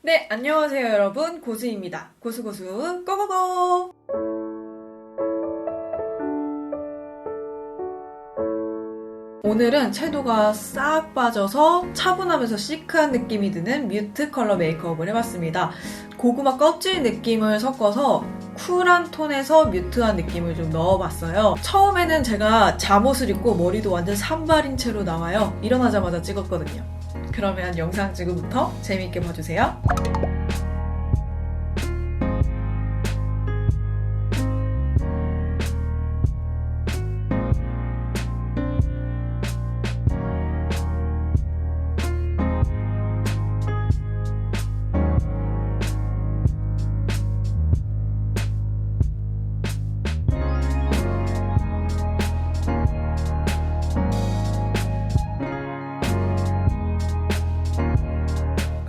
네, 안녕하세요 여러분. 고수입니다. 고수고수 고고고! 오늘은 채도가 싹 빠져서 차분하면서 시크한 느낌이 드는 뮤트 컬러 메이크업을 해봤습니다. 고구마 껍질 느낌을 섞어서 쿨한 톤에서 뮤트한 느낌을 좀 넣어봤어요. 처음에는 제가 잠옷을 입고 머리도 완전 산발인 채로 나와요. 일어나자마자 찍었거든요. 그러면 영상 지금부터 재밌게 봐주세요.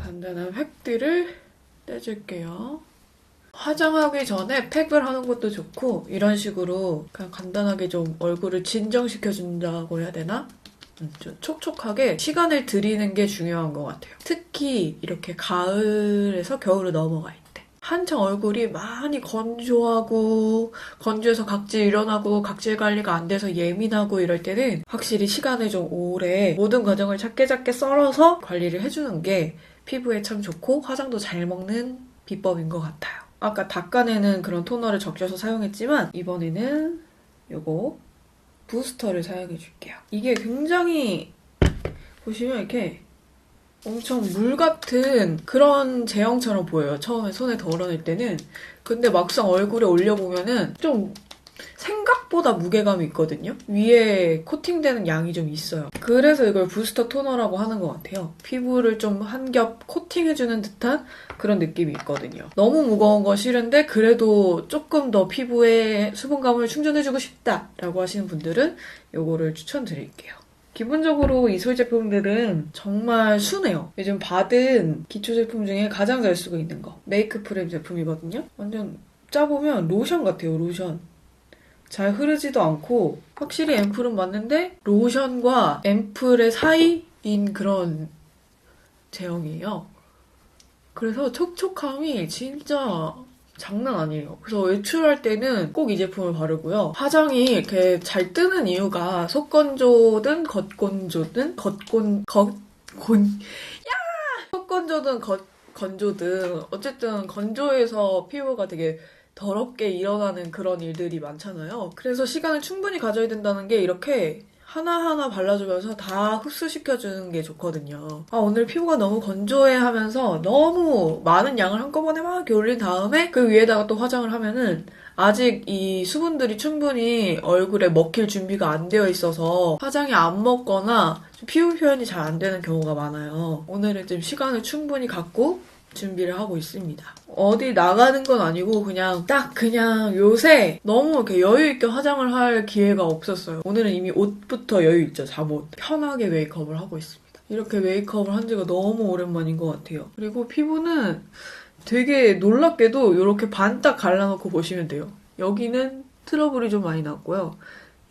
간단한 획들을 떼줄게요. 화장하기 전에 팩을 하는 것도 좋고 이런 식으로 그냥 간단하게 좀 얼굴을 진정시켜준다고 해야 되나? 좀 촉촉하게 시간을 들이는 게 중요한 것 같아요. 특히 이렇게 가을에서 겨울로 넘어갈 때 한창 얼굴이 많이 건조하고 건조해서 각질 일어나고 각질 관리가 안 돼서 예민하고 이럴 때는 확실히 시간을 좀 오래 모든 과정을 작게 썰어서 관리를 해주는 게 피부에 참 좋고 화장도 잘 먹는 비법인 것 같아요. 아까 닦아내는 그런 토너를 적셔서 사용했지만 이번에는 요거 부스터를 사용해줄게요. 이게 굉장히 보시면 이렇게 엄청 물 같은 그런 제형처럼 보여요. 처음에 손에 덜어낼 때는. 근데 막상 얼굴에 올려보면은 좀 생각보다 무게감이 있거든요. 위에 코팅되는 양이 좀 있어요. 그래서 이걸 부스터 토너라고 하는 것 같아요. 피부를 좀 한 겹 코팅해주는 듯한 그런 느낌이 있거든요. 너무 무거운 거 싫은데 그래도 조금 더 피부에 수분감을 충전해주고 싶다라고 하시는 분들은 이거를 추천드릴게요. 기본적으로 이솔 제품들은 정말 순해요. 요즘 받은 기초 제품 중에 가장 잘 쓰고 있는 거 메이크 프렘 제품이거든요. 완전 짜보면 로션 같아요. 로션. 잘 흐르지도 않고 확실히 앰플은 맞는데 로션과 앰플의 사이인 그런 제형이에요. 그래서 촉촉함이 진짜 장난 아니에요. 그래서 외출할 때는 꼭 이 제품을 바르고요. 화장이 이렇게 잘 뜨는 이유가 속건조든 겉건조든 속건조든 겉건조든 어쨌든 건조해서 피부가 되게 더럽게 일어나는 그런 일들이 많잖아요. 그래서 시간을 충분히 가져야 된다는 게 이렇게 하나하나 발라주면서 다 흡수시켜주는 게 좋거든요. 오늘 피부가 너무 건조해 하면서 너무 많은 양을 한꺼번에 막 이렇게 올린 다음에 그 위에다가 또 화장을 하면은 아직 이 수분들이 충분히 얼굴에 먹힐 준비가 안 되어 있어서 화장이 안 먹거나 피부 표현이 잘 안 되는 경우가 많아요. 오늘은 좀 시간을 충분히 갖고 준비를 하고 있습니다. 어디 나가는 건 아니고 그냥 요새 너무 이렇게 여유 있게 화장을 할 기회가 없었어요. 오늘은 이미 옷부터 여유 있죠. 잠옷. 편하게 메이크업을 하고 있습니다. 이렇게 메이크업을 한 지가 너무 오랜만인 것 같아요. 그리고 피부는 되게 놀랍게도 이렇게 반딱 갈라놓고 보시면 돼요. 여기는 트러블이 좀 많이 났고요.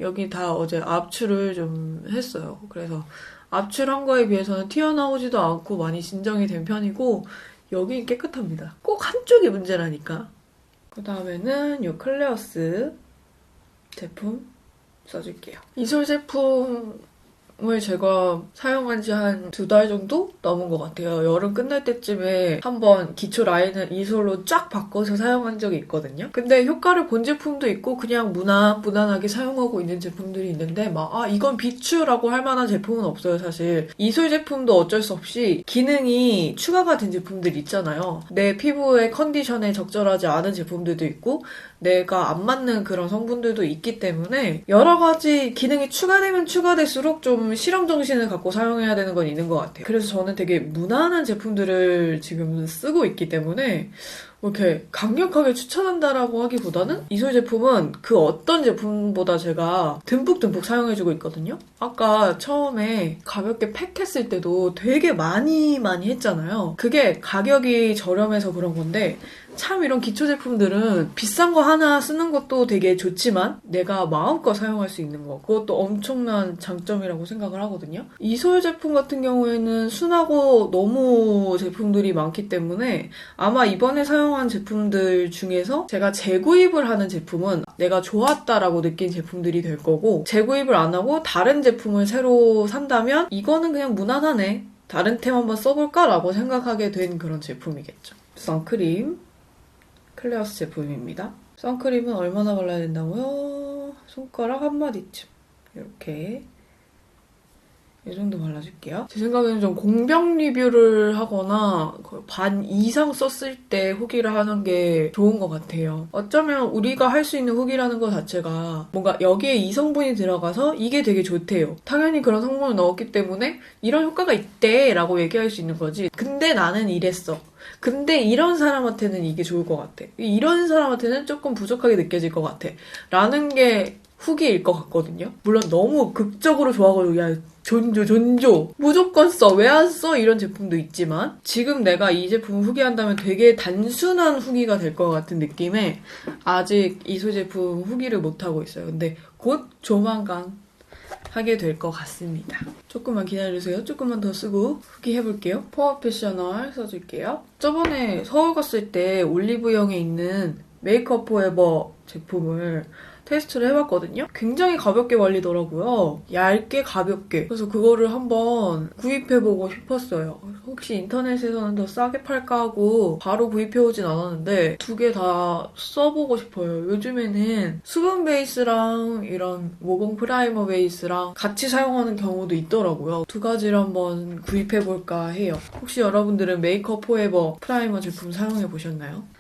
여기 다 어제 압출을 좀 했어요. 그래서 압출한 거에 비해서는 튀어나오지도 않고 많이 진정이 된 편이고 여기 깨끗합니다. 꼭 한쪽이 문제라니까. 그 다음에는 이 클레어스 제품 써줄게요. 이솔 제품을 제가 사용한 지 한 2달 정도 넘은 것 같아요. 여름 끝날 때쯤에 한번 기초 라인을 이솔로 쫙 바꿔서 사용한 적이 있거든요. 근데 효과를 본 제품도 있고 그냥 무난하게 사용하고 있는 제품들이 있는데 이건 비추라고 할 만한 제품은 없어요, 사실. 이솔 제품도 어쩔 수 없이 기능이 추가가 된 제품들 있잖아요. 내 피부의 컨디션에 적절하지 않은 제품들도 있고 내가 안 맞는 그런 성분들도 있기 때문에 여러 가지 기능이 추가되면 추가될수록 좀 실험 정신을 갖고 사용해야 되는 건 있는 것 같아요. 그래서 저는 되게 무난한 제품들을 지금 쓰고 있기 때문에 이렇게 강력하게 추천한다라고 하기보다는 이솔 제품은 그 어떤 제품보다 제가 듬뿍 사용해주고 있거든요. 아까 처음에 가볍게 팩했을 때도 되게 많이 했잖아요. 그게 가격이 저렴해서 그런 건데 참 이런 기초 제품들은 비싼 거 하나 쓰는 것도 되게 좋지만 내가 마음껏 사용할 수 있는 거 그것도 엄청난 장점이라고 생각을 하거든요. 이솔 제품 같은 경우에는 순하고 너무 제품들이 많기 때문에 아마 이번에 사용한 제품들 중에서 제가 재구입을 하는 제품은 내가 좋았다라고 느낀 제품들이 될 거고, 재구입을 안 하고 다른 제품을 새로 산다면 이거는 그냥 무난하네, 다른 템 한번 써볼까? 라고 생각하게 된 그런 제품이겠죠. 선크림 클레어스 제품입니다. 선크림은 얼마나 발라야 된다고요? 손가락 한 마디쯤 이렇게 이 정도 발라줄게요. 제 생각에는 좀 공병 리뷰를 하거나 반 이상 썼을 때 후기를 하는 게 좋은 것 같아요. 어쩌면 우리가 할 수 있는 후기라는 것 자체가 뭔가 여기에 이 성분이 들어가서 이게 되게 좋대요. 당연히 그런 성분을 넣었기 때문에 이런 효과가 있대 라고 얘기할 수 있는 거지. 근데 나는 이랬어. 근데 이런 사람한테는 이게 좋을 것 같아. 이런 사람한테는 조금 부족하게 느껴질 것 같아. 라는 게 후기일 것 같거든요. 물론 너무 극적으로 좋아가지고 야 존조 무조건 써, 왜 안 써? 이런 제품도 있지만 지금 내가 이 제품 후기한다면 되게 단순한 후기가 될 것 같은 느낌에 아직 이소 제품 후기를 못하고 있어요. 근데 곧 조만간 하게 될 것 같습니다. 조금만 기다려주세요. 조금만 더 쓰고 후기 해볼게요. 포어 패셔널 써줄게요. 저번에 서울 갔을 때 올리브영에 있는 메이크업 포에버 제품을 테스트를 해봤거든요. 굉장히 가볍게 발리더라고요. 얇게 가볍게. 그래서 그거를 한번 구입해보고 싶었어요. 혹시 인터넷에서는 더 싸게 팔까 하고 바로 구입해오진 않았는데 두 개 다 써보고 싶어요. 요즘에는 수분 베이스랑 이런 모공 프라이머 베이스랑 같이 사용하는 경우도 있더라고요. 두 가지를 한번 구입해볼까 해요. 혹시 여러분들은 메이크업 포에버 프라이머 제품 사용해보셨나요?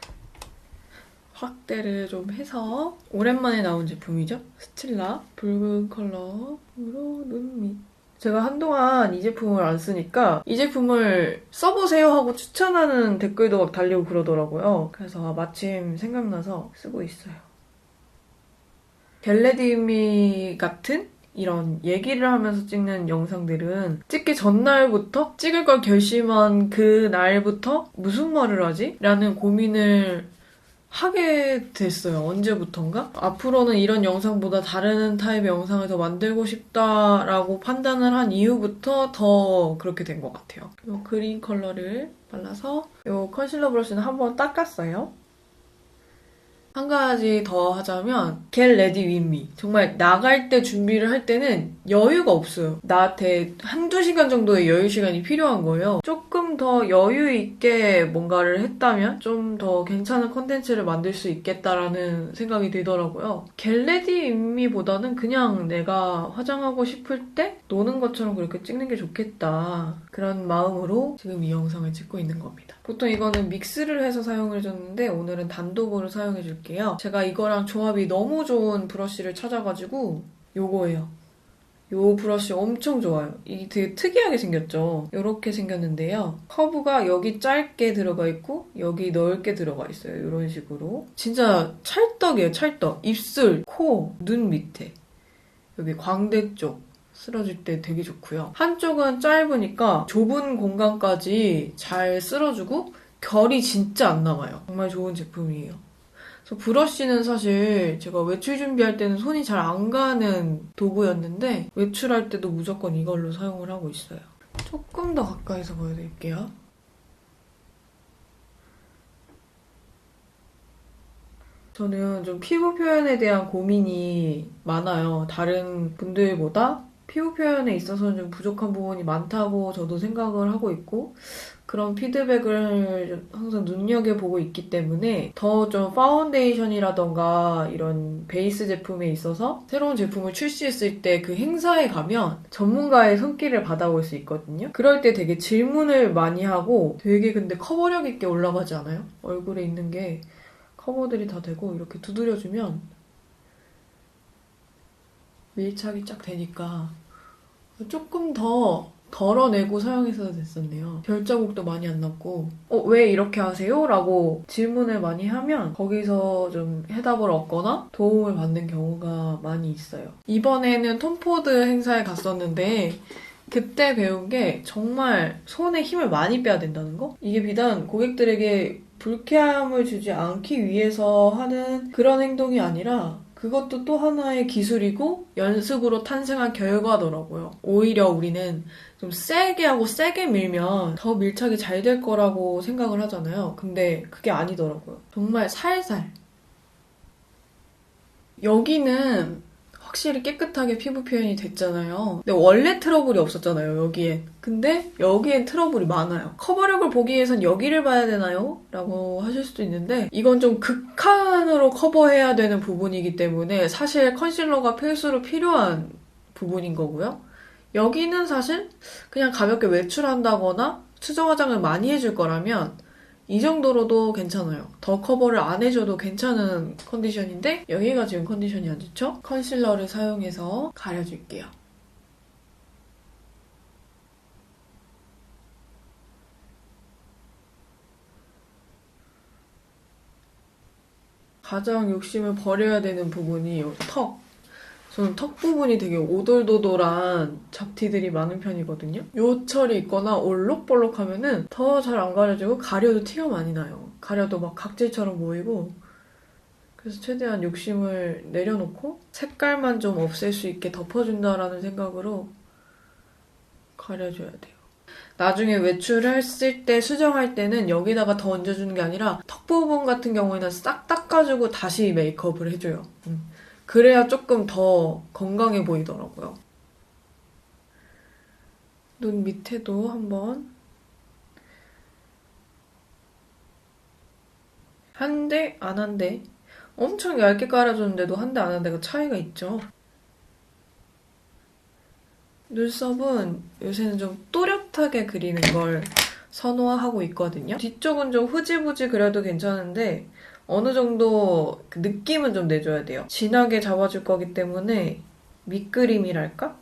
확대를 좀 해서 오랜만에 나온 제품이죠. 스틸라 붉은 컬러로 눈 밑. 제가 한동안 이 제품을 안 쓰니까 이 제품을 써보세요 하고 추천하는 댓글도 막 달리고 그러더라고요. 그래서 마침 생각나서 쓰고 있어요. 겟레디미 같은 이런 얘기를 하면서 찍는 영상들은 찍기 전날부터 찍을 걸 결심한 그 날부터 무슨 말을 하지? 라는 고민을 하게 됐어요. 언제부턴가? 앞으로는 이런 영상보다 다른 타입의 영상을 더 만들고 싶다라고 판단을 한 이후부터 더 그렇게 된 것 같아요. 이 그린 컬러를 발라서 이 컨실러 브러쉬는 한번 닦았어요. 한 가지 더 하자면 Get Ready With Me. 정말 나갈 때 준비를 할 때는 여유가 없어요. 나한테 한두 시간 정도의 여유 시간이 필요한 거예요. 조금 더 여유 있게 뭔가를 했다면 좀 더 괜찮은 컨텐츠를 만들 수 있겠다라는 생각이 들더라고요. Get Ready With Me보다는 그냥 내가 화장하고 싶을 때 노는 것처럼 그렇게 찍는 게 좋겠다. 그런 마음으로 지금 이 영상을 찍고 있는 겁니다. 보통 이거는 믹스를 해서 사용해줬는데 오늘은 단독으로 사용해줄게요. 제가 이거랑 조합이 너무 좋은 브러쉬를 찾아가지고 요거예요. 요 브러쉬 엄청 좋아요. 이게 되게 특이하게 생겼죠? 이렇게 생겼는데요. 커브가 여기 짧게 들어가 있고 여기 넓게 들어가 있어요. 이런 식으로. 진짜 찰떡이에요, 찰떡. 입술, 코, 눈 밑에. 여기 광대 쪽. 쓸어줄 때 되게 좋고요. 한쪽은 짧으니까 좁은 공간까지 잘 쓸어주고 결이 진짜 안 남아요. 정말 좋은 제품이에요. 그래서 브러쉬는 사실 제가 외출 준비할 때는 손이 잘 안 가는 도구였는데 외출할 때도 무조건 이걸로 사용을 하고 있어요. 조금 더 가까이서 보여드릴게요. 저는 좀 피부 표현에 대한 고민이 많아요. 다른 분들보다 피부 표현에 있어서는 좀 부족한 부분이 많다고 저도 생각을 하고 있고 그런 피드백을 항상 눈여겨보고 있기 때문에 더 좀 파운데이션이라던가 이런 베이스 제품에 있어서 새로운 제품을 출시했을 때 그 행사에 가면 전문가의 손길을 받아볼 수 있거든요. 그럴 때 되게 질문을 많이 하고 되게 근데 커버력 있게 올라가지 않아요? 얼굴에 있는 게 커버들이 다 되고 이렇게 두드려주면 밀착이 쫙 되니까 조금 더 덜어내고 사용했어야 됐었네요. 별자국도 많이 안 났고 왜 이렇게 하세요? 라고 질문을 많이 하면 거기서 좀 해답을 얻거나 도움을 받는 경우가 많이 있어요. 이번에는 톰포드 행사에 갔었는데 그때 배운 게 정말 손에 힘을 많이 빼야 된다는 거? 이게 비단 고객들에게 불쾌함을 주지 않기 위해서 하는 그런 행동이 아니라 그것도 또 하나의 기술이고 연습으로 탄생한 결과더라고요. 오히려 우리는 좀 세게 하고 세게 밀면 더 밀착이 잘 될 거라고 생각을 하잖아요. 근데 그게 아니더라고요. 정말 살살. 여기는 확실히 깨끗하게 피부 표현이 됐잖아요. 근데 원래 트러블이 없었잖아요, 여기엔. 근데 여기엔 트러블이 많아요. 커버력을 보기 위해선 여기를 봐야 되나요? 라고 하실 수도 있는데 이건 좀 극한으로 커버해야 되는 부분이기 때문에 사실 컨실러가 필수로 필요한 부분인 거고요. 여기는 사실 그냥 가볍게 외출한다거나 수정 화장을 많이 해줄 거라면 이 정도로도 괜찮아요. 더 커버를 안 해줘도 괜찮은 컨디션인데 여기가 지금 컨디션이 안 좋죠? 컨실러를 사용해서 가려줄게요. 가장 욕심을 버려야 되는 부분이 이 턱. 저는 턱 부분이 되게 오돌도돌한 잡티들이 많은 편이거든요. 요철이 있거나 올록볼록하면은 더 잘 안 가려지고 가려도 티가 많이 나요. 가려도 막 각질처럼 보이고 그래서 최대한 욕심을 내려놓고 색깔만 좀 없앨 수 있게 덮어준다라는 생각으로 가려줘야 돼요. 나중에 외출했을 때 수정할 때는 여기다가 더 얹어주는 게 아니라 턱 부분 같은 경우에는 싹 닦아주고 다시 메이크업을 해줘요. 그래야 조금 더 건강해 보이더라고요. 눈 밑에도 한번 한 대, 안 한 대. 엄청 얇게 깔아줬는데도 한 대, 안 한 대가 차이가 있죠. 눈썹은 요새는 좀 또렷하게 그리는 걸 선호하고 있거든요. 뒤쪽은 좀 흐지부지 그려도 괜찮은데 어느 정도 그 느낌은 좀 내줘야 돼요. 진하게 잡아줄 거기 때문에 밑그림이랄까?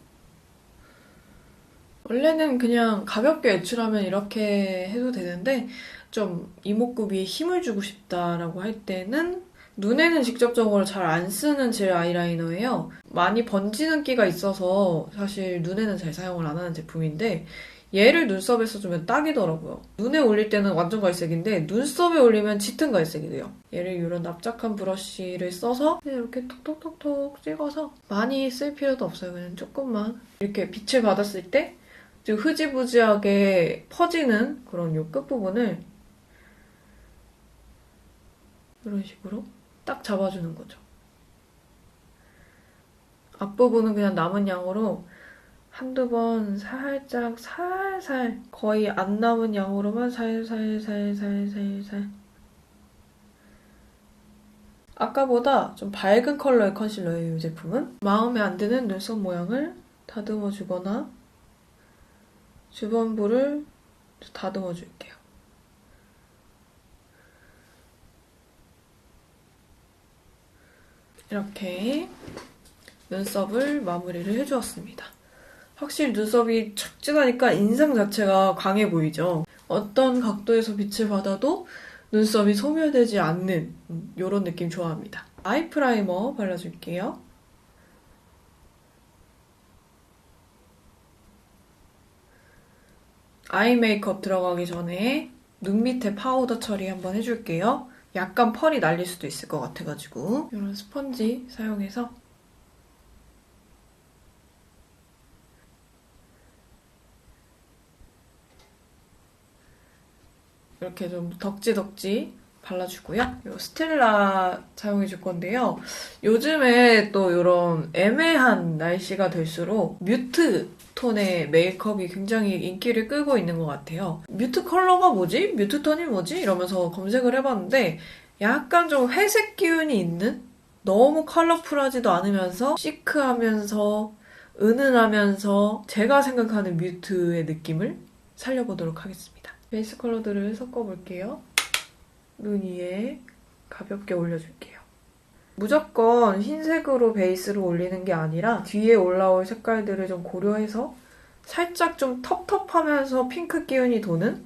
원래는 그냥 가볍게 외출하면 이렇게 해도 되는데 좀 이목구비에 힘을 주고 싶다라고 할 때는 눈에는 직접적으로 잘 안 쓰는 젤 아이라이너예요. 많이 번지는 끼가 있어서 사실 눈에는 잘 사용을 안 하는 제품인데 얘를 눈썹에 써주면 딱이더라고요. 눈에 올릴 때는 완전 갈색인데 눈썹에 올리면 짙은 갈색이 돼요. 얘를 이런 납작한 브러쉬를 써서 이렇게 톡톡톡톡 찍어서 많이 쓸 필요도 없어요. 그냥 조금만 이렇게 빛을 받았을 때 좀 흐지부지하게 퍼지는 그런 요 끝부분을 이런 식으로 딱 잡아주는 거죠. 앞부분은 그냥 남은 양으로 한두 번 살짝 살살 거의 안 남은 양으로만 살살살살살살 아까보다 좀 밝은 컬러의 컨실러예요, 이 제품은. 마음에 안 드는 눈썹 모양을 다듬어주거나 주변부를 다듬어줄게요. 이렇게 눈썹을 마무리를 해주었습니다. 확실히 눈썹이 척 진하니까 인상 자체가 강해 보이죠? 어떤 각도에서 빛을 받아도 눈썹이 소멸되지 않는 이런 느낌 좋아합니다. 아이 프라이머 발라줄게요. 아이 메이크업 들어가기 전에 눈 밑에 파우더 처리 한번 해줄게요. 약간 펄이 날릴 수도 있을 것 같아가지고 이런 스펀지 사용해서 이렇게 좀 덕지덕지 발라주고요. 이 스텔라 사용해줄 건데요. 요즘에 또 이런 애매한 날씨가 될수록 뮤트 톤의 메이크업이 굉장히 인기를 끌고 있는 것 같아요. 뮤트 컬러가 뭐지? 뮤트 톤이 뭐지? 이러면서 검색을 해봤는데 약간 좀 회색 기운이 있는? 너무 컬러풀하지도 않으면서 시크하면서 은은하면서 제가 생각하는 뮤트의 느낌을 살려보도록 하겠습니다. 베이스 컬러들을 섞어볼게요. 눈 위에 가볍게 올려줄게요. 무조건 흰색으로 베이스를 올리는 게 아니라 뒤에 올라올 색깔들을 좀 고려해서 살짝 좀 텁텁하면서 핑크 기운이 도는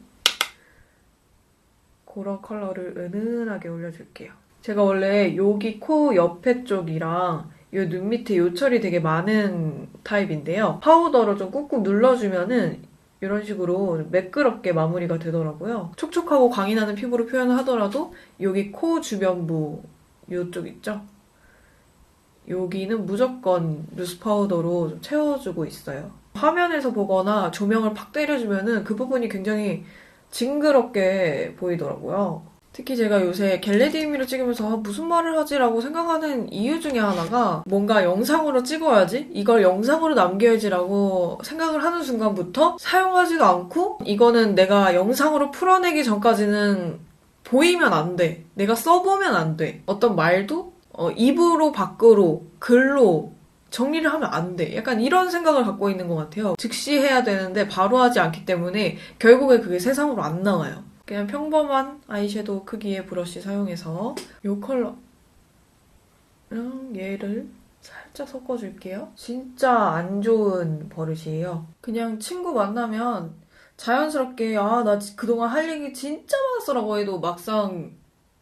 그런 컬러를 은은하게 올려줄게요. 제가 원래 여기 코 옆에 쪽이랑 이 눈 밑에 요철이 되게 많은 타입인데요. 파우더로 좀 꾹꾹 눌러주면은 이런 식으로 매끄럽게 마무리가 되더라고요. 촉촉하고 광이 나는 피부로 표현을 하더라도 여기 코 주변부 이쪽 있죠? 여기는 무조건 루스 파우더로 좀 채워주고 있어요. 화면에서 보거나 조명을 팍 때려주면은 그 부분이 굉장히 징그럽게 보이더라고요. 특히 제가 요새 겟레디미로 찍으면서 무슨 말을 하지라고 생각하는 이유 중에 하나가 뭔가 영상으로 찍어야지, 이걸 영상으로 남겨야지라고 생각을 하는 순간부터 사용하지도 않고, 이거는 내가 영상으로 풀어내기 전까지는 보이면 안 돼. 내가 써보면 안 돼. 어떤 말도 입으로 밖으로 글로 정리를 하면 안 돼. 약간 이런 생각을 갖고 있는 것 같아요. 즉시 해야 되는데 바로 하지 않기 때문에 결국에 그게 세상으로 안 나와요. 그냥 평범한 아이섀도우 크기의 브러쉬 사용해서 이 컬러랑 얘를 살짝 섞어줄게요. 진짜 안 좋은 버릇이에요. 그냥 친구 만나면 자연스럽게 나 그동안 할 얘기 진짜 많았어라고 해도 막상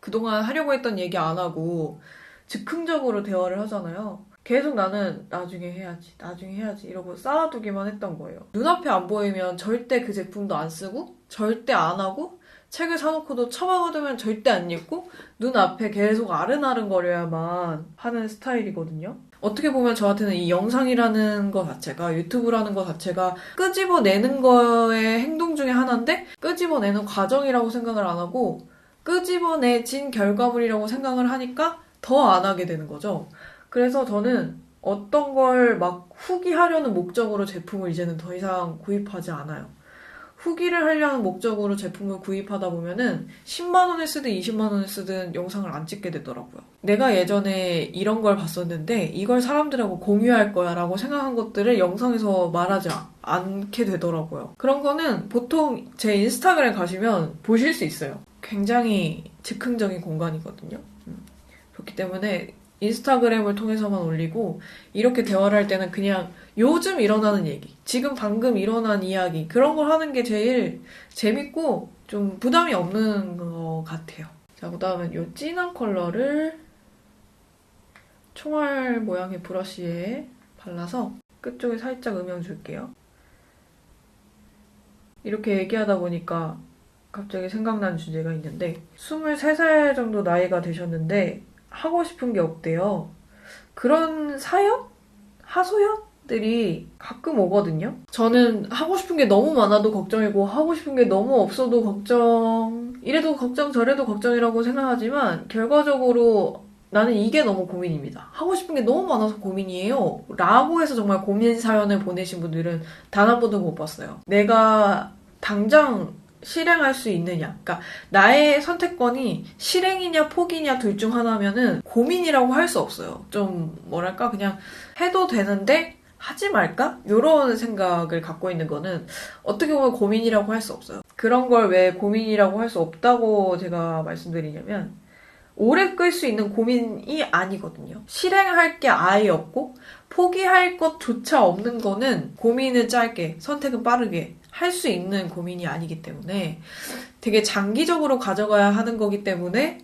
그동안 하려고 했던 얘기 안 하고 즉흥적으로 대화를 하잖아요. 계속 나는 나중에 해야지 이러고 쌓아두기만 했던 거예요. 눈앞에 안 보이면 절대 그 제품도 안 쓰고 절대 안 하고, 책을 사놓고도 처박아두면 절대 안 읽고 눈앞에 계속 아른아른거려야만 하는 스타일이거든요. 어떻게 보면 저한테는 이 영상이라는 것 자체가, 유튜브라는 것 자체가 끄집어내는 거의 행동 중에 하나인데, 끄집어내는 과정이라고 생각을 안 하고 끄집어내진 결과물이라고 생각을 하니까 더 안 하게 되는 거죠. 그래서 저는 어떤 걸 막 후기하려는 목적으로 제품을 이제는 더 이상 구입하지 않아요. 후기를 하려는 목적으로 제품을 구입하다 보면은 10만 원을 쓰든 20만 원을 쓰든 영상을 안 찍게 되더라고요. 내가 예전에 이런 걸 봤었는데 이걸 사람들하고 공유할 거야 라고 생각한 것들을 영상에서 말하지 않게 되더라고요. 그런 거는 보통 제 인스타그램 가시면 보실 수 있어요. 굉장히 즉흥적인 공간이거든요. 그렇기 때문에 인스타그램을 통해서만 올리고, 이렇게 대화를 할 때는 그냥 요즘 일어나는 얘기, 지금 방금 일어난 이야기, 그런 걸 하는 게 제일 재밌고 좀 부담이 없는 것 같아요. 자, 그 다음은 이 진한 컬러를 총알 모양의 브러쉬에 발라서 끝쪽에 살짝 음영 줄게요. 이렇게 얘기하다 보니까 갑자기 생각난 주제가 있는데, 23살 정도 나이가 되셨는데 하고 싶은 게 없대요. 그런 사연? 하소연들이 가끔 오거든요. 저는 하고 싶은 게 너무 많아도 걱정이고 하고 싶은 게 너무 없어도 걱정, 이래도 걱정 저래도 걱정이라고 생각하지만 결과적으로 나는 이게 너무 고민입니다. 하고 싶은 게 너무 많아서 고민이에요 라고 해서 정말 고민 사연을 보내신 분들은 단 한 번도 못 봤어요. 내가 당장 실행할 수 있느냐, 그러니까 나의 선택권이 실행이냐 포기냐 둘 중 하나면은 고민이라고 할 수 없어요. 좀 뭐랄까, 그냥 해도 되는데 하지 말까? 이런 생각을 갖고 있는 거는 어떻게 보면 고민이라고 할 수 없어요. 그런 걸 왜 고민이라고 할 수 없다고 제가 말씀드리냐면, 오래 끌 수 있는 고민이 아니거든요. 실행할 게 아예 없고 포기할 것조차 없는 거는 고민은 짧게, 선택은 빠르게 할 수 있는 고민이 아니기 때문에 되게 장기적으로 가져가야 하는 거기 때문에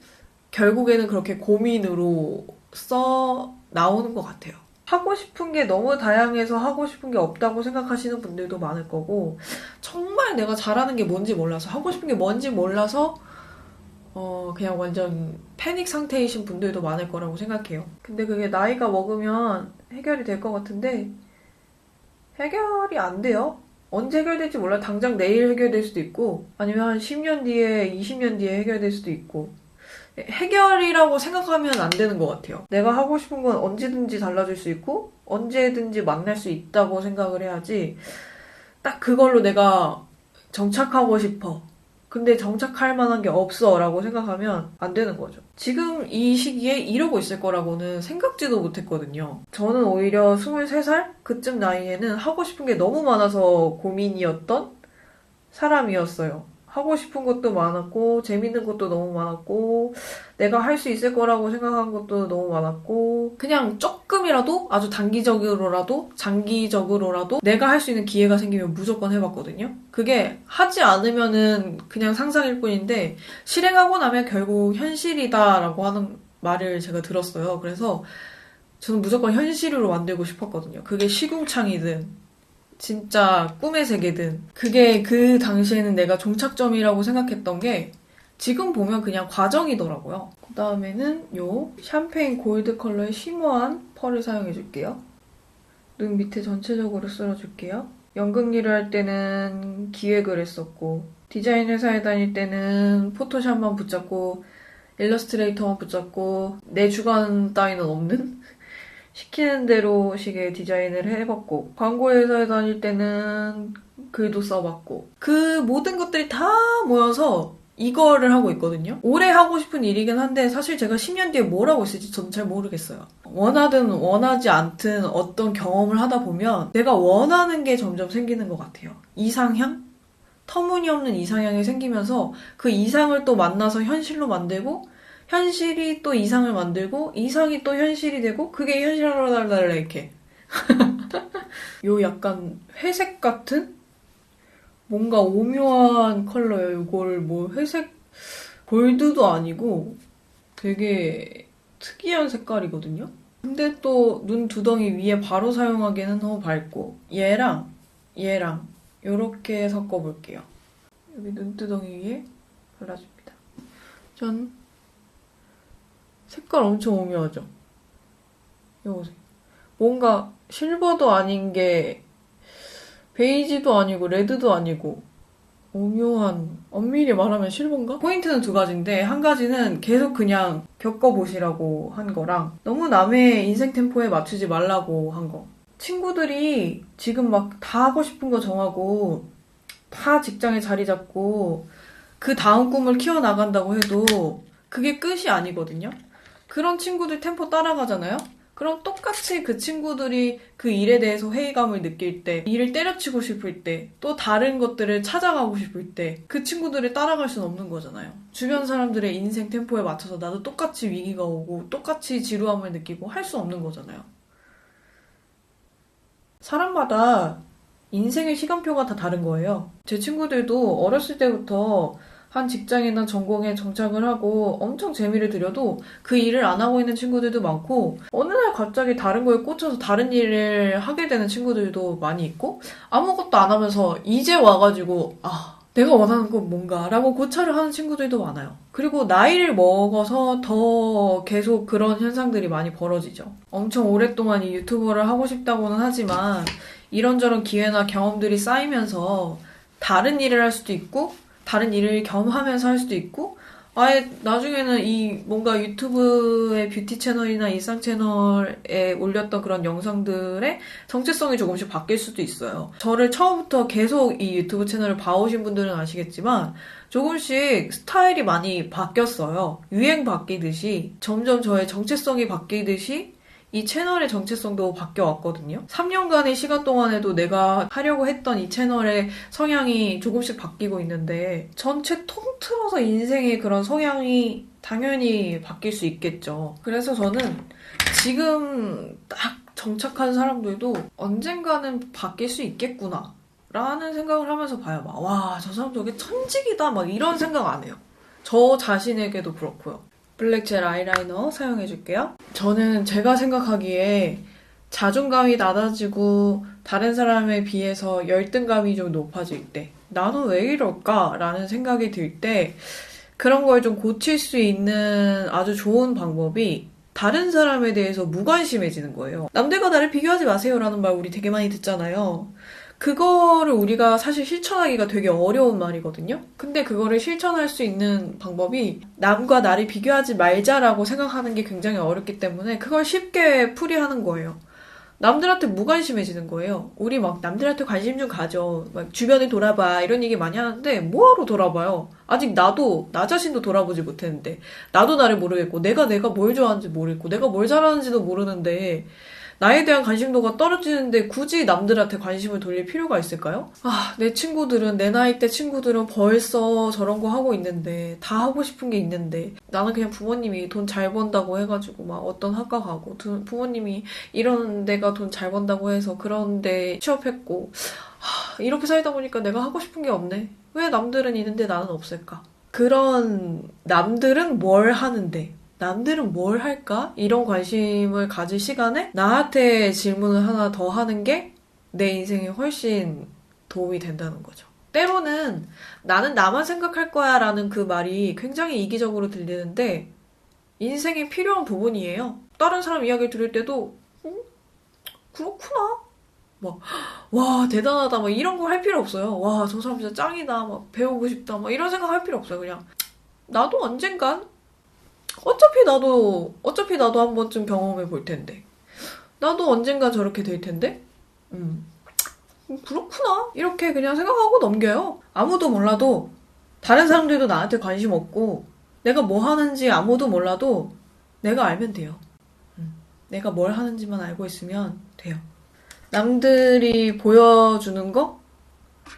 결국에는 그렇게 고민으로 나오는 것 같아요. 하고 싶은 게 너무 다양해서 하고 싶은 게 없다고 생각하시는 분들도 많을 거고, 정말 내가 잘하는 게 뭔지 몰라서, 하고 싶은 게 뭔지 몰라서 그냥 완전 패닉 상태이신 분들도 많을 거라고 생각해요. 근데 그게 나이가 먹으면 해결이 될 것 같은데 해결이 안 돼요. 언제 해결될지 몰라요. 당장 내일 해결될 수도 있고, 아니면 한 10년 뒤에, 20년 뒤에 해결될 수도 있고. 해결이라고 생각하면 안 되는 것 같아요. 내가 하고 싶은 건 언제든지 달라질 수 있고 언제든지 만날 수 있다고 생각을 해야지, 딱 그걸로 내가 정착하고 싶어, 근데 정착할 만한 게 없어 라고 생각하면 안 되는 거죠. 지금 이 시기에 이러고 있을 거라고는 생각지도 못했거든요. 저는 오히려 23살? 그쯤 나이에는 하고 싶은 게 너무 많아서 고민이었던 사람이었어요. 하고 싶은 것도 많았고 재밌는 것도 너무 많았고 내가 할 수 있을 거라고 생각한 것도 너무 많았고, 그냥 조금이라도, 아주 단기적으로라도 장기적으로라도 내가 할 수 있는 기회가 생기면 무조건 해봤거든요. 그게 하지 않으면은 그냥 상상일 뿐인데 실행하고 나면 결국 현실이다라고 하는 말을 제가 들었어요. 그래서 저는 무조건 현실으로 만들고 싶었거든요. 그게 시궁창이든 진짜 꿈의 세계든. 그게 그 당시에는 내가 종착점이라고 생각했던 게 지금 보면 그냥 과정이더라고요. 그 다음에는 요 샴페인 골드 컬러의 쉬머한 펄을 사용해줄게요. 눈 밑에 전체적으로 쓸어줄게요. 연극일을 할 때는 기획을 했었고 디자인 회사에 다닐 때는 포토샵만 붙잡고 일러스트레이터만 붙잡고 내 주관 따위는 없는 시키는 대로 식의 디자인을 해봤고 광고 회사에 다닐 때는 글도 써봤고 그 모든 것들이 다 모여서 이거를 하고 있거든요. 올해 하고 싶은 일이긴 한데 사실 제가 10년 뒤에 뭘 하고 있을지 저는 잘 모르겠어요. 원하든 원하지 않든 어떤 경험을 하다 보면 내가 원하는 게 점점 생기는 것 같아요. 이상향? 터무니없는 이상향이 생기면서 그 이상을 또 만나서 현실로 만들고 현실이 또 이상을 만들고 이상이 또 현실이 되고 그게 현실로 달달달 이렇게 요 약간 회색 같은 뭔가 오묘한 컬러예요. 이걸 뭐 회색 골드도 아니고 되게 특이한 색깔이거든요. 근데 또 눈 두덩이 위에 바로 사용하기에는 너무 밝고 얘랑 이렇게 섞어볼게요. 여기 눈두덩이 위에 발라줍니다. 짠! 색깔 엄청 오묘하죠? 이거 보세요. 뭔가 실버도 아닌 게 베이지도 아니고 레드도 아니고 오묘한, 엄밀히 말하면 실버인가? 포인트는 두 가지인데 한 가지는 계속 그냥 겪어보시라고 한 거랑 너무 남의 인생 템포에 맞추지 말라고 한 거. 친구들이 지금 막 다 하고 싶은 거 정하고 다 직장에 자리 잡고 그 다음 꿈을 키워나간다고 해도 그게 끝이 아니거든요. 그런 친구들 템포 따라가잖아요? 그럼 똑같이 그 친구들이 그 일에 대해서 회의감을 느낄 때, 일을 때려치고 싶을 때, 또 다른 것들을 찾아가고 싶을 때, 그 친구들을 따라갈 수는 없는 거잖아요. 주변 사람들의 인생 템포에 맞춰서 나도 똑같이 위기가 오고, 똑같이 지루함을 느끼고 할 수 없는 거잖아요. 사람마다 인생의 시간표가 다 다른 거예요. 제 친구들도 어렸을 때부터 한 직장이나 전공에 정착을 하고 엄청 재미를 들여도 그 일을 안 하고 있는 친구들도 많고 어느 날 갑자기 다른 거에 꽂혀서 다른 일을 하게 되는 친구들도 많이 있고 아무것도 안 하면서 이제 와가지고 내가 원하는 건 뭔가 라고 고찰을 하는 친구들도 많아요. 그리고 나이를 먹어서 더 계속 그런 현상들이 많이 벌어지죠. 엄청 오랫동안 이 유튜버를 하고 싶다고는 하지만 이런저런 기회나 경험들이 쌓이면서 다른 일을 할 수도 있고 다른 일을 겸하면서 할 수도 있고 아예 나중에는 이 뭔가 유튜브의 뷰티 채널이나 일상 채널에 올렸던 그런 영상들의 정체성이 조금씩 바뀔 수도 있어요. 저를 처음부터 계속 이 유튜브 채널을 봐오신 분들은 아시겠지만 조금씩 스타일이 많이 바뀌었어요. 유행 바뀌듯이 점점 저의 정체성이 바뀌듯이 이 채널의 정체성도 바뀌어왔거든요. 3년간의 시간 동안에도 내가 하려고 했던 이 채널의 성향이 조금씩 바뀌고 있는데 전체 통틀어서 인생의 그런 성향이 당연히 바뀔 수 있겠죠. 그래서 저는 지금 딱 정착한 사람들도 언젠가는 바뀔 수 있겠구나 라는 생각을 하면서 봐요. 저 사람 저게 천직이다 막 이런 생각 안 해요. 저 자신에게도 그렇고요. 블랙 젤 아이라이너 사용해줄게요. 저는 제가 생각하기에 자존감이 낮아지고 다른 사람에 비해서 열등감이 좀 높아질 때 나는 왜 이럴까? 라는 생각이 들 때 그런 걸 좀 고칠 수 있는 아주 좋은 방법이 다른 사람에 대해서 무관심해지는 거예요. 남들과 나를 비교하지 마세요 라는 말 우리 되게 많이 듣잖아요. 그거를 우리가 사실 실천하기가 되게 어려운 말이거든요. 근데 그거를 실천할 수 있는 방법이 남과 나를 비교하지 말자라고 생각하는 게 굉장히 어렵기 때문에 그걸 쉽게 풀이하는 거예요. 남들한테 무관심해지는 거예요. 우리 막 남들한테 관심 좀 가져. 막 주변을 돌아봐. 이런 얘기 많이 하는데 뭐하러 돌아봐요? 아직 나도 나 자신도 돌아보지 못했는데 나도 나를 모르겠고 내가 뭘 좋아하는지 모르겠고 내가 뭘 잘하는지도 모르는데 나에 대한 관심도가 떨어지는데 굳이 남들한테 관심을 돌릴 필요가 있을까요? 내 친구들은, 내 나이 때 친구들은 벌써 저런 거 하고 있는데, 다 하고 싶은 게 있는데, 나는 그냥 부모님이 돈 잘 번다고 해가지고 막 어떤 학과 가고, 부모님이 이런 데가 돈 잘 번다고 해서 그런 데 취업했고, 이렇게 살다 보니까 내가 하고 싶은 게 없네. 왜 남들은 있는데 나는 없을까? 그런 남들은 뭘 하는데, 남들은 뭘 할까? 이런 관심을 가질 시간에 나한테 질문을 하나 더 하는 게 내 인생에 훨씬 도움이 된다는 거죠. 때로는 나는 나만 생각할 거야 라는 그 말이 굉장히 이기적으로 들리는데 인생에 필요한 부분이에요. 다른 사람 이야기를 들을 때도 그렇구나. 막, 와, 대단하다. 막 이런 거 할 필요 없어요. 와, 저 사람 진짜 짱이다. 막 배우고 싶다. 막 이런 생각 할 필요 없어요. 그냥 나도 언젠간 어차피 나도 한 번쯤 경험해 볼 텐데. 나도 언젠가 저렇게 될 텐데. 그렇구나. 이렇게 그냥 생각하고 넘겨요. 아무도 몰라도 다른 사람들도 나한테 관심 없고 내가 뭐 하는지 아무도 몰라도 내가 알면 돼요. 내가 뭘 하는지만 알고 있으면 돼요. 남들이 보여주는 거?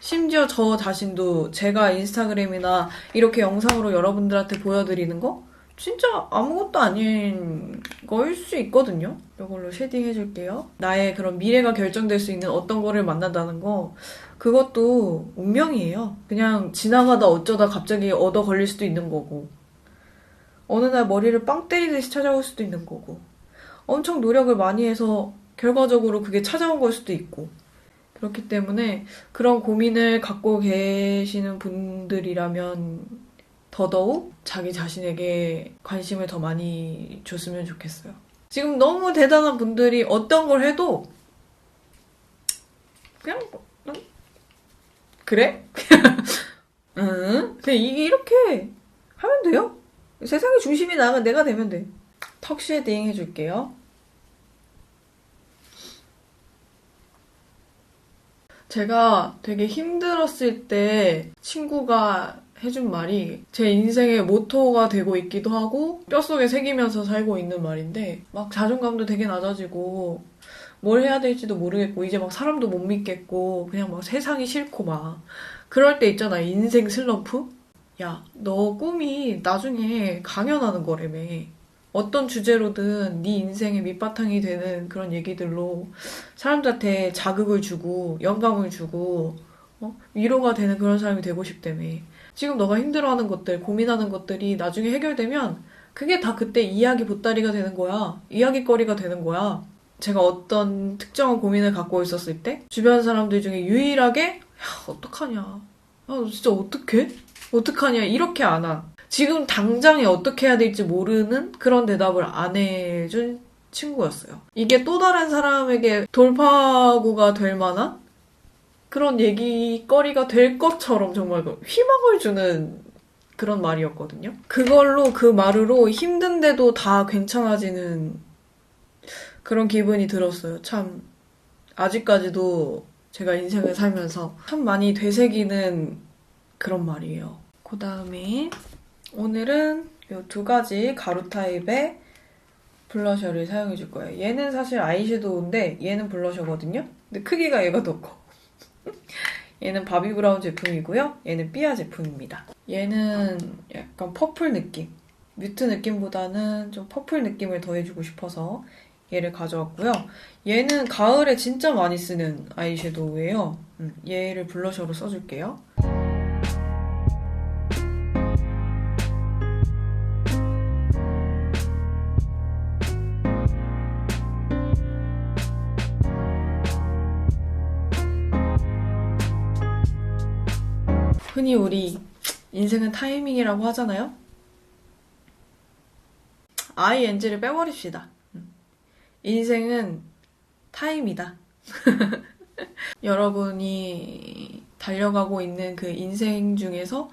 심지어 저 자신도 제가 인스타그램이나 이렇게 영상으로 여러분들한테 보여드리는 거? 진짜 아무것도 아닌 거일 수 있거든요. 이걸로 쉐딩 해줄게요. 나의 그런 미래가 결정될 수 있는 어떤 거를 만난다는 거, 그것도 운명이에요. 그냥 지나가다 어쩌다 갑자기 얻어 걸릴 수도 있는 거고, 어느 날 머리를 빵 때리듯이 찾아올 수도 있는 거고, 엄청 노력을 많이 해서 결과적으로 그게 찾아온 걸 수도 있고, 그렇기 때문에 그런 고민을 갖고 계시는 분들이라면 더더욱 자기 자신에게 관심을 더 많이 줬으면 좋겠어요. 지금 너무 대단한 분들이 어떤 걸 해도 그냥 그래? 그냥 이게 이렇게 하면 돼요. 세상의 중심이 나면 내가 되면 돼. 턱 쉐딩 해줄게요. 제가 되게 힘들었을 때 친구가 해준 말이 제 인생의 모토가 되고 있기도 하고 뼛속에 새기면서 살고 있는 말인데, 막 자존감도 되게 낮아지고 뭘 해야 될지도 모르겠고 이제 막 사람도 못 믿겠고 그냥 막 세상이 싫고 막 그럴 때 있잖아, 인생 슬럼프? 야, 너 꿈이 나중에 강연하는 거라며. 어떤 주제로든 네 인생의 밑바탕이 되는 그런 얘기들로 사람들한테 자극을 주고 영감을 주고 위로가 되는 그런 사람이 되고 싶다며. 지금 너가 힘들어하는 것들, 고민하는 것들이 나중에 해결되면 그게 다 그때 이야기 보따리가 되는 거야. 이야기거리가 되는 거야. 제가 어떤 특정한 고민을 갖고 있었을 때 주변 사람들 중에 유일하게 야, 어떡하냐. 야, 너 진짜 어떡해? 어떡하냐. 이렇게 안 와. 지금 당장에 어떻게 해야 될지 모르는 그런 대답을 안 해준 친구였어요. 이게 또 다른 사람에게 돌파구가 될 만한 그런 얘기거리가 될 것처럼 정말 희망을 주는 그런 말이었거든요. 그걸로, 그 말으로 힘든데도 다 괜찮아지는 그런 기분이 들었어요. 참 아직까지도 제가 인생을 살면서 참 많이 되새기는 그런 말이에요. 그 다음에 오늘은 이 두 가지 가루 타입의 블러셔를 사용해 줄 거예요. 얘는 사실 아이섀도우인데 얘는 블러셔거든요. 근데 크기가 얘가 더 커. 얘는 바비 브라운 제품이고요. 얘는 삐아 제품입니다. 얘는 약간 퍼플 느낌. 뮤트 느낌보다는 좀 퍼플 느낌을 더해주고 싶어서 얘를 가져왔고요. 얘는 가을에 진짜 많이 쓰는 아이섀도우예요. 얘를 블러셔로 써줄게요. 흔히 우리 인생은 타이밍이라고 하잖아요? ING를 빼버립시다. 인생은 타임이다. 여러분이 달려가고 있는 그 인생 중에서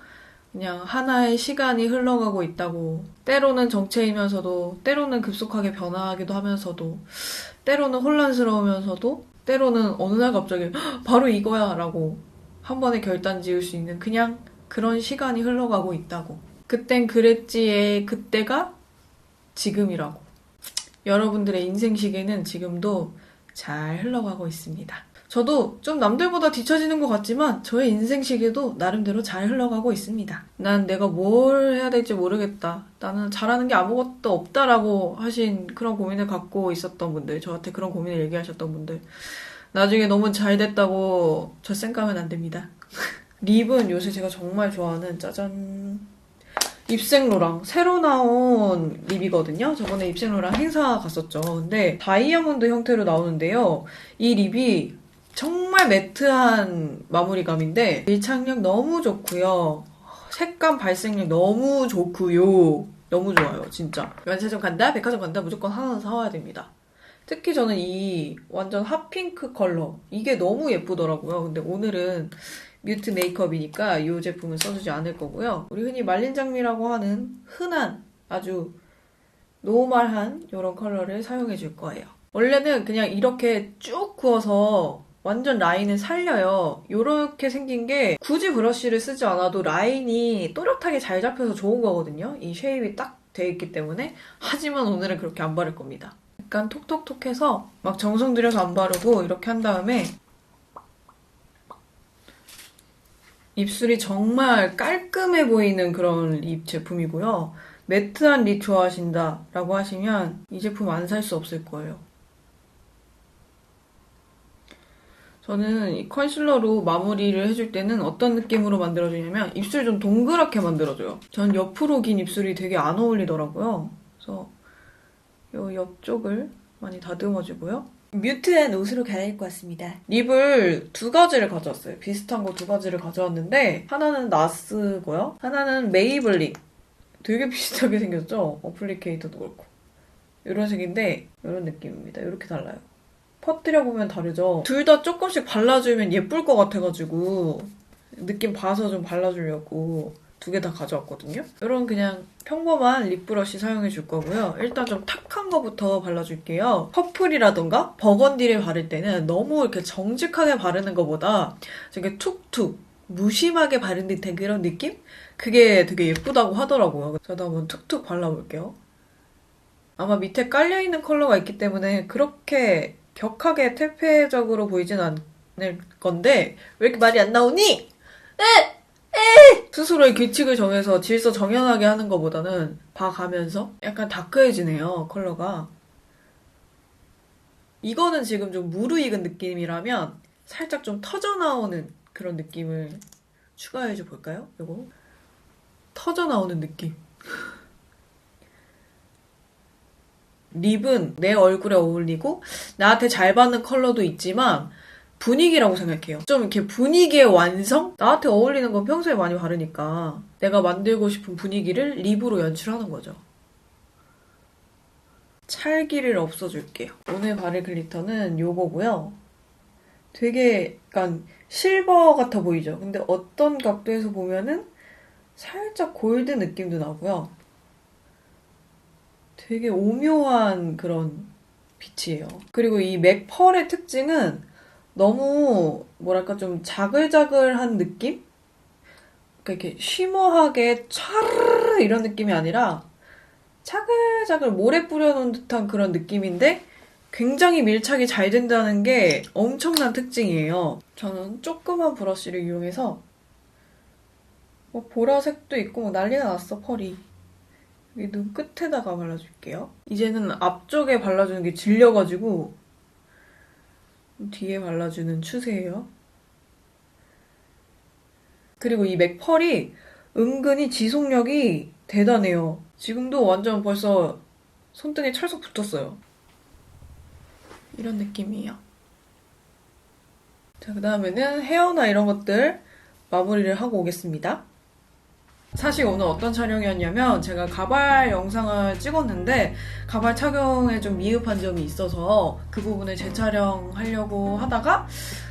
그냥 하나의 시간이 흘러가고 있다고, 때로는 정체이면서도 때로는 급속하게 변화하기도 하면서도 때로는 혼란스러우면서도 때로는 어느 날 갑자기 바로 이거야 라고 한 번에 결단 지을 수 있는 그냥 그런 시간이 흘러가고 있다고. 그땐 그랬지의 그때가 지금이라고. 여러분들의 인생 시계는 지금도 잘 흘러가고 있습니다. 저도 좀 남들보다 뒤처지는 것 같지만 저의 인생 시계도 나름대로 잘 흘러가고 있습니다. 난 내가 뭘 해야 될지 모르겠다. 나는 잘하는 게 아무것도 없다라고 하신 그런 고민을 갖고 있었던 분들, 저한테 그런 고민을 얘기하셨던 분들, 나중에 너무 잘 됐다고 젖생각하면 안 됩니다. 립은 요새 제가 정말 좋아하는 짜잔 입생로랑 새로 나온 립이거든요. 저번에 입생로랑 행사 갔었죠. 근데 다이아몬드 형태로 나오는데요. 이 립이 정말 매트한 마무리감인데 밀착력 너무 좋고요. 색감 발색력 너무 좋고요. 너무 좋아요, 진짜. 면세점 간다, 백화점 간다, 무조건 하나는 사와야 됩니다. 특히 저는 이 완전 핫핑크 컬러, 이게 너무 예쁘더라고요. 근데 오늘은 뮤트 메이크업이니까 이 제품은 써주지 않을 거고요. 우리 흔히 말린 장미라고 하는 흔한 아주 노멀한 이런 컬러를 사용해 줄 거예요. 원래는 그냥 이렇게 쭉 그어서 완전 라인을 살려요. 이렇게 생긴 게 굳이 브러쉬를 쓰지 않아도 라인이 또렷하게 잘 잡혀서 좋은 거거든요. 이 쉐입이 딱 돼 있기 때문에. 하지만 오늘은 그렇게 안 바를 겁니다. 약간 톡톡톡해서 막 정성 들여서 안 바르고 이렇게 한 다음에 입술이 정말 깔끔해 보이는 그런 립 제품이고요. 매트한 립 좋아하신다 라고 하시면 이 제품 안 살 수 없을 거예요. 저는 이 컨실러로 마무리를 해줄 때는 어떤 느낌으로 만들어주냐면 입술 좀 동그랗게 만들어줘요. 전 옆으로 긴 입술이 되게 안 어울리더라고요. 그래서 이 옆쪽을 많이 다듬어주고요. 뮤트한 옷으로 갈아입고 왔습니다. 립을 두 가지를 가져왔어요. 비슷한 거 두 가지를 가져왔는데 하나는 나스고요. 하나는 메이블린. 되게 비슷하게 생겼죠? 어플리케이터도 그렇고. 이런 색인데 이런 느낌입니다. 이렇게 달라요. 퍼뜨려보면 다르죠? 둘 다 조금씩 발라주면 예쁠 것 같아가지고 느낌 봐서 좀 발라주려고 두 개 다 가져왔거든요? 이런 그냥 평범한 립브러쉬 사용해 줄 거고요. 일단 좀 탁한 거부터 발라줄게요. 퍼플이라던가 버건디를 바를 때는 너무 이렇게 정직하게 바르는 것보다 이렇게 툭툭 무심하게 바른 듯한 그런 느낌? 그게 되게 예쁘다고 하더라고요. 저도 한번 툭툭 발라볼게요. 아마 밑에 깔려있는 컬러가 있기 때문에 그렇게 격하게 퇴폐적으로 보이진 않을 건데 왜 이렇게 말이 안 나오니? 스스로의 규칙을 정해서 질서 정연하게 하는 것보다는 봐가면서 약간 다크해지네요, 컬러가. 이거는 지금 좀 무르익은 느낌이라면 살짝 좀 터져나오는 그런 느낌을 추가해줘 볼까요? 이거 터져나오는 느낌. 립은 내 얼굴에 어울리고 나한테 잘 받는 컬러도 있지만 분위기라고 생각해요. 좀 이렇게 분위기의 완성? 나한테 어울리는 건 평소에 많이 바르니까 내가 만들고 싶은 분위기를 립으로 연출하는 거죠. 찰기를 없애줄게요. 오늘 바를 글리터는 요거고요. 되게 약간 실버 같아 보이죠? 근데 어떤 각도에서 보면은 살짝 골드 느낌도 나고요. 되게 오묘한 그런 빛이에요. 그리고 이 맥 펄의 특징은 너무 뭐랄까 좀 자글자글한 느낌? 이렇게 쉬머하게 촤르르 이런 느낌이 아니라 자글자글 모래 뿌려놓은 듯한 그런 느낌인데 굉장히 밀착이 잘 된다는 게 엄청난 특징이에요. 저는 조그만 브러쉬를 이용해서 뭐 보라색도 있고 뭐 난리가 났어, 펄이. 여기 눈 끝에다가 발라줄게요. 이제는 앞쪽에 발라주는 게 질려가지고 뒤에 발라주는 추세예요. 그리고 이 맥펄이 은근히 지속력이 대단해요. 지금도 완전 벌써 손등에 찰싹 붙었어요. 이런 느낌이에요. 자, 그 다음에는 헤어나 이런 것들 마무리를 하고 오겠습니다. 사실 오늘 어떤 촬영이었냐면 제가 가발 영상을 찍었는데 가발 착용에 좀 미흡한 점이 있어서 그 부분을 재촬영하려고 하다가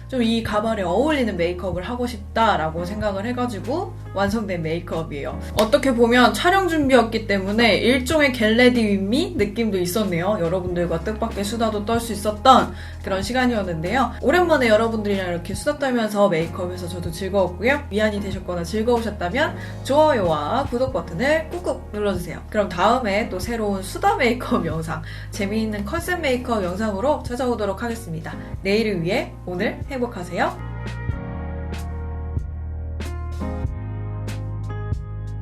좀 이 가발에 어울리는 메이크업을 하고 싶다라고 생각을 해가지고 완성된 메이크업이에요. 어떻게 보면 촬영 준비였기 때문에 일종의 겟레디 윗미 느낌도 있었네요. 여러분들과 뜻밖의 수다도 떨 수 있었던 그런 시간이었는데요. 오랜만에 여러분들이랑 이렇게 수다 떨면서 메이크업해서 저도 즐거웠고요. 위안이 되셨거나 즐거우셨다면 좋아요와 구독 버튼을 꾹꾹 눌러주세요. 그럼 다음에 또 새로운 수다 메이크업 영상, 재미있는 컨셉 메이크업 영상으로 찾아오도록 하겠습니다. 내일을 위해 오늘 행복하세요.